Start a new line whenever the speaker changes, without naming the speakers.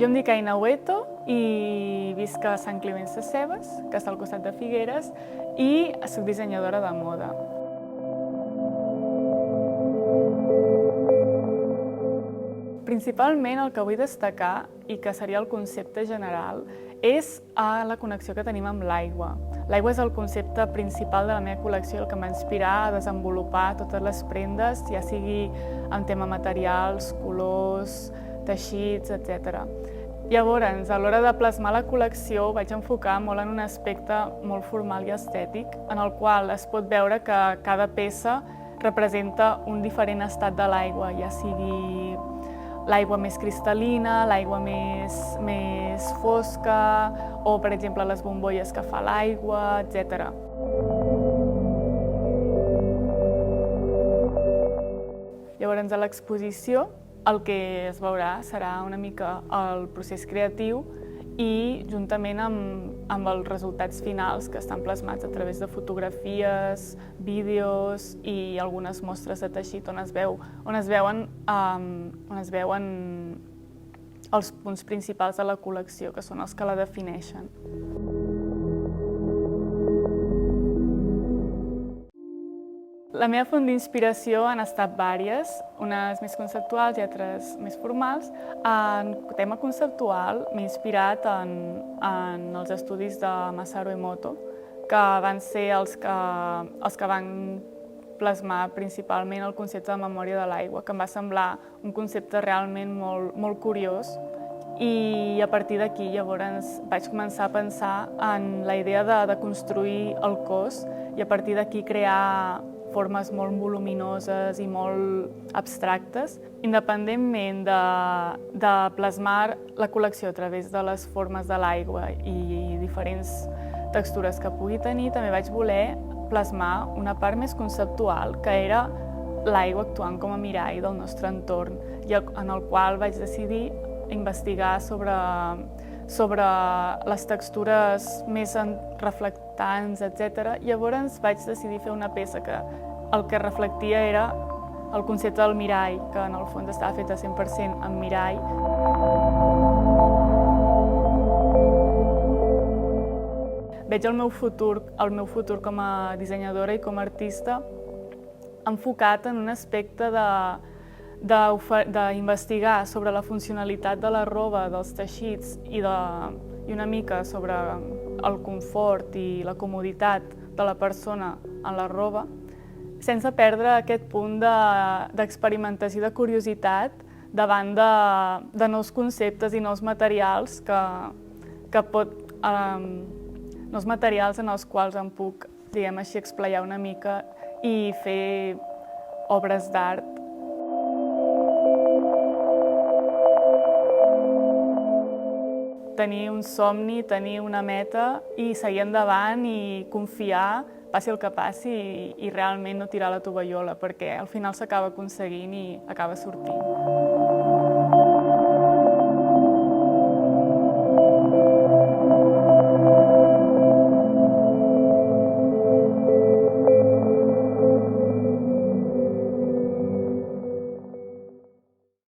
Jo em dic Aina Hueto i visc a Sant Climent Sescebes, que està al costat de Figueres, i soc dissenyadora de moda. Principalment el que vull destacar, i que seria el concepte general, és la connexió que tenim amb l'aigua. L'aigua és el concepte principal de la meva col·lecció, el que m'ha inspirat a desenvolupar totes les prendes, ja sigui en tema materials, colors, teixits, etc. Llavors, a l'hora de plasmar la col·lecció, vaig enfocar molt en un aspecte molt formal i estètic, en el qual es pot veure que cada peça representa un diferent estat de l'aigua, ja sigui l'aigua més cristal·lina, l'aigua més fosca, o, per exemple, les bombolles que fa l'aigua, etc. Llavors, a l'exposició, el que es veurà serà una mica el procés creatiu i juntament amb els resultats finals que estan plasmats a través de fotografies, vídeos i algunes mostres de teixit on es veuen els punts principals de la col·lecció, que són els que la defineixen. La meva font d'inspiració han estat diverses, unes més conceptuals i altres més formals. En tema conceptual m'he inspirat en els estudis de Masaru Emoto, que van ser els que van plasmar principalment el concepte de memòria de l'aigua, que em va semblar un concepte realment molt curiós. I a partir d'aquí llavors vaig començar a pensar en la idea de construir el cos i a partir d'aquí crear formes molt voluminoses i molt abstractes. Independentment de plasmar la col·lecció a través de les formes de l'aigua i diferents textures que pugui tenir, també vaig voler plasmar una part més conceptual, que era l'aigua actuant com a mirall del nostre entorn, i en el qual vaig decidir investigar sobre les textures més reflectants, etc. Llavors vaig decidir fer una peça que el que reflectia era el concepte del mirall, que en el fons estava feta 100% amb mirall. Veig el meu futur com a dissenyadora i com a artista enfocat en un aspecte d'investigar sobre la funcionalitat de la roba, dels teixits i una mica sobre el confort i la comoditat de la persona en la roba, sense perdre aquest punt d'experimentació i de curiositat davant de nous conceptes i nous materials nous materials en els quals em puc, diguem així, esplaiar una mica i fer obres d'art. Tenir un somni, tenir una meta i seguir endavant i confiar, passi el que passi, i realment no tirar la tovallola, perquè al final s'acaba aconseguint i acaba sortint.